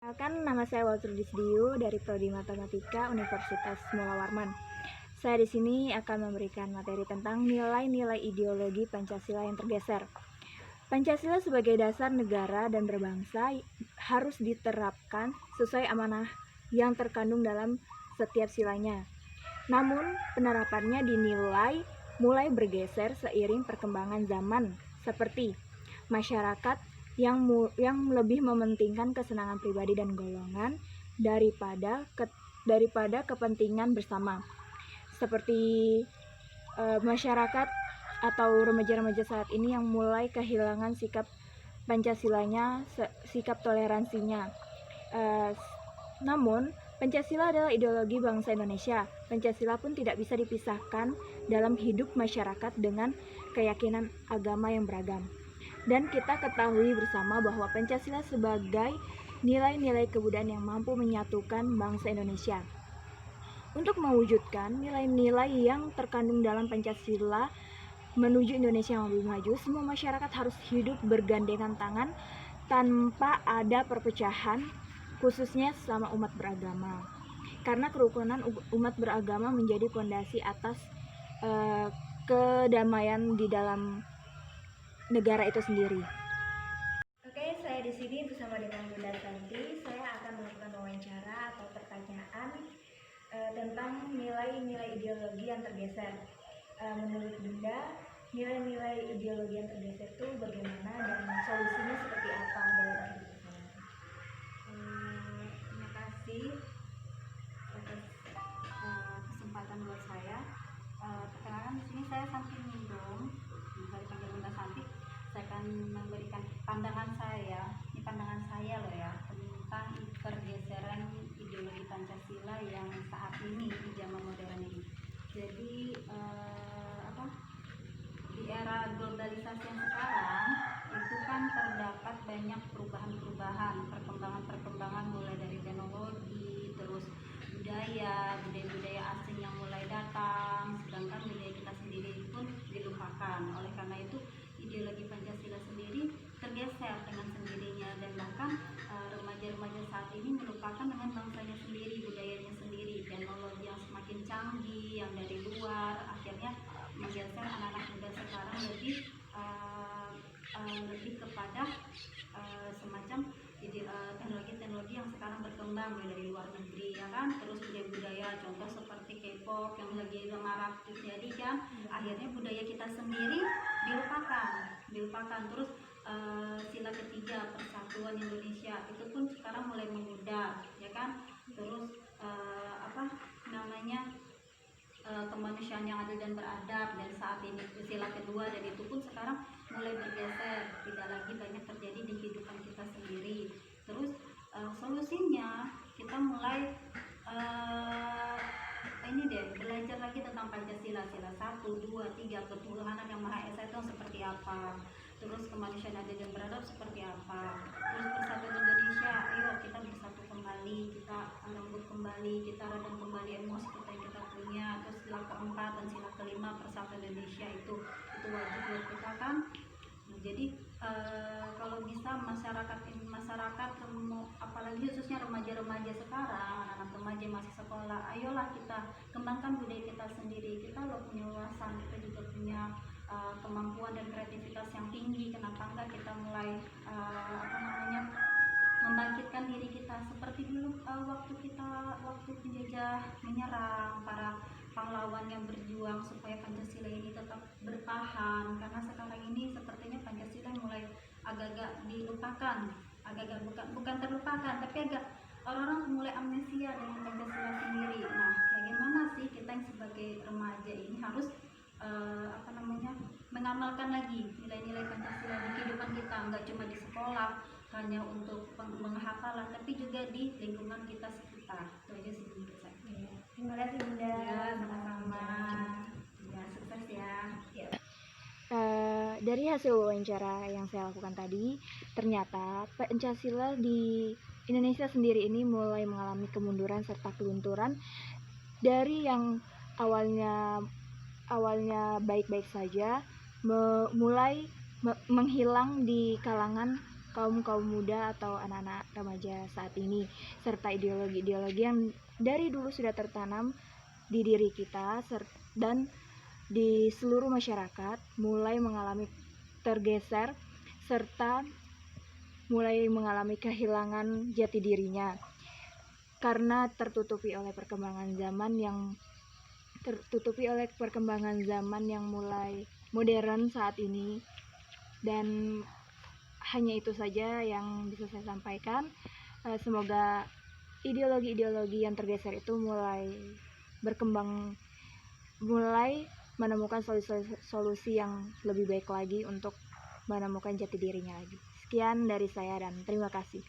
Nama saya Walter Disdiu dari Prodi Matematika Universitas Mula Warman. Saya di sini akan memberikan materi tentang nilai-nilai ideologi Pancasila yang tergeser. Pancasila sebagai dasar negara dan berbangsa harus diterapkan sesuai amanah yang terkandung dalam setiap silanya. Namun, penerapannya dinilai mulai bergeser seiring perkembangan zaman, seperti masyarakat yang lebih mementingkan kesenangan pribadi dan golongan daripada kepentingan bersama. Seperti masyarakat atau remaja-remaja saat ini yang mulai kehilangan sikap Pancasilanya, sikap toleransinya. Namun, Pancasila adalah ideologi bangsa Indonesia. Pancasila pun tidak bisa dipisahkan dalam hidup masyarakat dengan keyakinan agama yang beragam. Dan kita ketahui bersama bahwa Pancasila sebagai nilai-nilai kebudayaan yang mampu menyatukan bangsa Indonesia. Untuk mewujudkan nilai-nilai yang terkandung dalam Pancasila menuju Indonesia yang lebih maju, semua masyarakat harus hidup bergandengan tangan tanpa ada perpecahan, khususnya sesama umat beragama. Karena kerukunan umat beragama menjadi fondasi atas kedamaian di dalam negara itu sendiri. Oke, saya di sini bersama dengan Bunda Santi. Saya akan melakukan wawancara atau pertanyaan tentang nilai-nilai ideologi yang tergeser. Menurut Bunda, nilai-nilai ideologi yang tergeser itu bagaimana dan solusinya seperti apa? Terima kasih atas kesempatan buat saya. Perkenalkan di sini saya Santi Nindong, dari panggil Bunda Santi. Saya akan memberikan pandangan saya, ini pandangan saya loh ya, tentang pergeseran ideologi Pancasila yang saat ini di zaman modern ini. Jadi di era globalisasi yang sekarang itu kan terdapat banyak perubahan-perubahan, perkembangan mulai dari teknologi, terus budaya asing yang mulai datang, sedangkan budaya kita sendiri pun dilupakan. Oleh karena itu ideologi Pancasila sendiri tergeser dengan sendirinya, dan bahkan remaja-remaja saat ini melupakan dengan bangsanya sendiri, budayanya sendiri. Teknologi yang semakin canggih yang dari luar akhirnya menggeser anak-anak muda sekarang lebih kepada semacam teknologi yang sekarang berkembang dari luar negeri, ya kan. Terus budaya contoh seperti K-pop yang lagi marak terjadi kan, akhirnya budaya kita sendiri dilupakan. Terus sila ketiga persatuan Indonesia itu pun sekarang mulai memudar, ya kan. Terus kemanusiaan yang adil dan beradab, dan saat ini sila kedua, dan itu pun sekarang mulai bergeser, tidak lagi banyak terjadi di kehidupan kita sendiri. Terus solusinya kita mulai belajar lagi tentang Pancasila, sila 1, 2, 3, ketuhanan yang Maha Esa itu seperti apa, terus kemanusiaan adil dan beradab seperti apa, terus persatuan Indonesia, ayo kita bersatu kembali, kita lembut kembali, kita redam kembali emosi kita yang kita punya. Terus sila keempat dan sila kelima persatuan Indonesia itu wajib buat kita kan. Jadi kalau bisa masyarakat apalagi khususnya remaja-remaja sekarang, anak-anak remaja masih sekolah, ayolah kita kembangkan budaya kita sendiri. Kita loh punya wawasan, kita juga punya kemampuan dan kreativitas yang tinggi. Kenapa enggak kita mulai membangkitkan diri kita seperti dulu waktu penjajah menyerang, para pahlawan yang berjuang supaya Pancasila ini tetap bertahan. Karena sekarang ini sepertinya Pancasila mulai agak-agak dilupakan, bukan terlupakan, tapi agak orang-orang mulai amnesia dengan Pancasila sendiri. Nah, bagaimana sih kita yang sebagai remaja ini harus mengamalkan lagi nilai-nilai Pancasila di kehidupan kita, nggak cuma di sekolah hanya untuk penghafalan, tapi juga di lingkungan kita sekitar. Itu aja sih menurut saya. Terima kasih Bunda. Ya, sama-sama. Ya, sukses ya. Dari hasil wawancara yang saya lakukan tadi, ternyata Pancasila di Indonesia sendiri ini mulai mengalami kemunduran serta kelunturan dari yang awalnya baik-baik saja, mulai menghilang di kalangan kaum muda atau anak-anak remaja saat ini, serta ideologi-ideologi yang dari dulu sudah tertanam di diri kita dan di seluruh masyarakat mulai mengalami tergeser serta mulai mengalami kehilangan jati dirinya karena tertutupi oleh perkembangan zaman yang mulai modern saat ini. Dan hanya itu saja yang bisa saya sampaikan. Semoga ideologi-ideologi yang tergeser itu mulai berkembang, mulai menemukan solusi yang lebih baik lagi untuk menemukan jati dirinya lagi. Sekian dari saya dan terima kasih.